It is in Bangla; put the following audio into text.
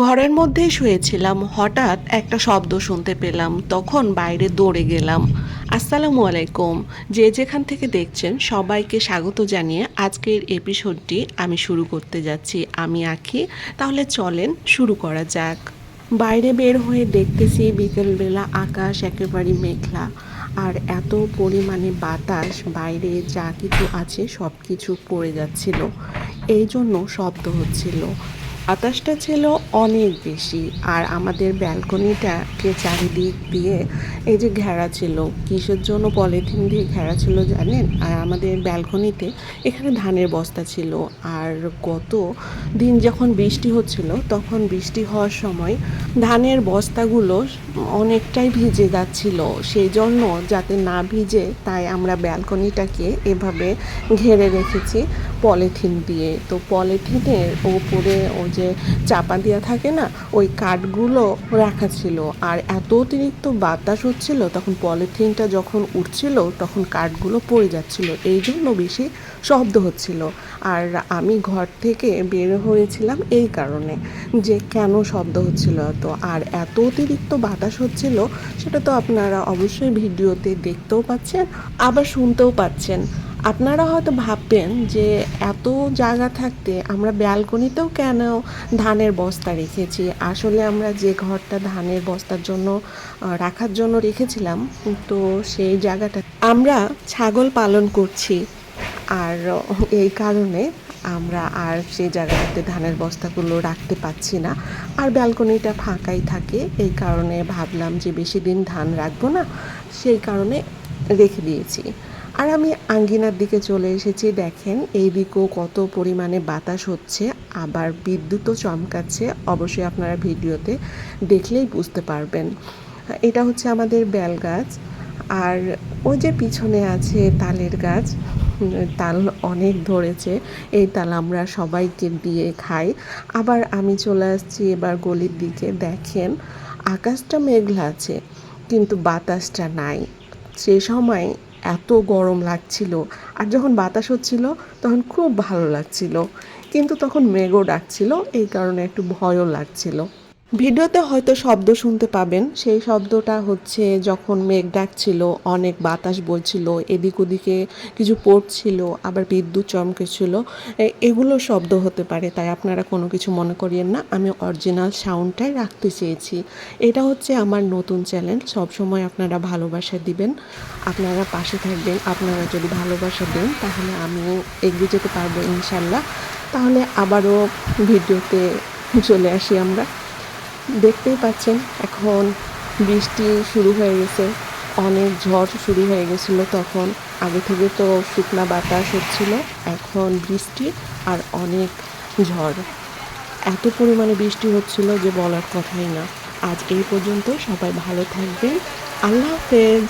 ঘরের মধ্যেই শুয়েছিলাম, হঠাৎ একটা শব্দ শুনতে পেলাম। তখন বাইরে দৌড়ে গেলাম। আসসালামু আলাইকুম। যে যেখান থেকে দেখছেন সবাইকে স্বাগত জানিয়ে আজকের এপিসোডটি আমি শুরু করতে যাচ্ছি। আমি আঁখি। তাহলে চলেন শুরু করা যাক। বাইরে বের হয়ে দেখতেছি বিকেলবেলা আকাশ একেবারে মেঘলা, আর এত পরিমাণে বাতাস, বাইরে যা কিছু আছে সব কিছু পড়ে যাচ্ছিল, এই জন্য শব্দ হচ্ছিল। বাতাসটা ছিল অনেক বেশি, আর আমাদের ব্যালকনিটাকে চারিদিক দিয়ে এই যে ঘেরা ছিল, কিসের জন্য পলিথিন দিয়ে ঘেরা ছিল জানেন? আর আমাদের ব্যালকনিতে এখানে ধানের বস্তা ছিল। আর গত দিন যখন বৃষ্টি হচ্ছিল, তখন বৃষ্টি হওয়ার সময় ধানের বস্তাগুলো অনেকটাই ভিজে যাচ্ছিল। সেই জন্য যাতে না ভিজে, তাই আমরা ব্যালকনিটাকে এভাবে ঘিরে রেখেছি পলিথিন দিয়ে। তো পলিথিনের ওপরে ওই যে চাপা দেওয়া থাকে না, ওই কাঠগুলো রাখা ছিল। আর এত অতিরিক্ত বাতাস হচ্ছিল, তখন পলিথিনটা যখন উঠছিল তখন কাঠগুলো পড়ে যাচ্ছিল, এই জন্য বেশি শব্দ হচ্ছিল। আর আমি ঘর থেকে বের হয়েছিলাম এই কারণে, যে কেন শব্দ হচ্ছিল এত, আর এত অতিরিক্ত বাতাস হচ্ছিল, সেটা তো আপনারা অবশ্যই ভিডিওতে দেখতেও পাচ্ছেন, আবার শুনতেও পাচ্ছেন। আপনারা হয়তো ভাববেন যে এত জায়গা থাকতে আমরা ব্যালকনিতেও কেন ধানের বস্তা রেখেছি। আসলে আমরা যে ঘরটা ধানের বস্তার জন্য রাখার জন্য রেখেছিলাম, তো সেই জায়গাটা আমরা ছাগল পালন করছি, আর এই কারণে আমরা আর সেই জায়গাটাতে ধানের বস্তাগুলো রাখতে পাচ্ছি না। আর ব্যালকনিটা ফাঁকাই থাকে, এই কারণে ভাবলাম যে বেশি দিন ধান রাখবো না, সেই কারণে রেখে দিয়েছি। আর আমি আঙ্গিনার দিকে চলে এসেছি। দেখেন এইদিকেও কত পরিমাণে বাতাস হচ্ছে, আবার বিদ্যুৎও চমকাচ্ছে। অবশ্যই আপনারা ভিডিওতে দেখলেই বুঝতে পারবেন। এটা হচ্ছে আমাদের বেল গাছ, আর ওই যে পিছনে আছে তালের গাছ। তাল অনেক ধরেছে, এই তাল আমরা সবাইকে দিয়ে খাই। আবার আমি চলে আসছি এবার গলির দিকে। দেখেন আকাশটা মেঘলা আছে, কিন্তু বাতাসটা নাই। সে সময় এত গরম লাগছিল, আর যখন বাতাস হচ্ছিল তখন খুব ভালো লাগছিল, কিন্তু তখন মেঘও ডাকছিল, এই কারণে একটু ভয়ও লাগছিল। ভিডিওতে হয়তো শব্দ শুনতে পাবেন, সেই শব্দটা হচ্ছে যখন মেঘ ডাকছিল, অনেক বাতাস বইছিল, এদিক ওদিকে কিছু পড়ছিল, আবার বিদ্যুৎ চমকেছিল, এগুলো শব্দ হতে পারে। তাই আপনারা কোনো কিছু মনে করিয়েন না, আমি অরিজিনাল সাউন্ডটাই রাখতে চেয়েছি। এটা হচ্ছে আমার নতুন চ্যানেল, সবসময় আপনারা ভালোবাসা দিবেন, আপনারা পাশে থাকবেন। আপনারা যদি ভালোবাসা দেন তাহলে আমিও এগিয়ে যেতে পারবো ইনশাল্লাহ। তাহলে আবারও ভিডিওতে চলে আসি আমরা। দেখতেই পাচ্ছেন এখন বৃষ্টি শুরু হয়ে গেছে, অনেক ঝড় শুরু হয়ে গেছিলো তখন। আগে থেকে তো শুকনা বাতাস হচ্ছিল, এখন বৃষ্টি আর অনেক ঝড়। এত পরিমাণে বৃষ্টি হচ্ছিল যে বলার কথাই না। আজ এই পর্যন্ত, সবাই ভালো থাকবেন। আল্লাহ হাফেজ।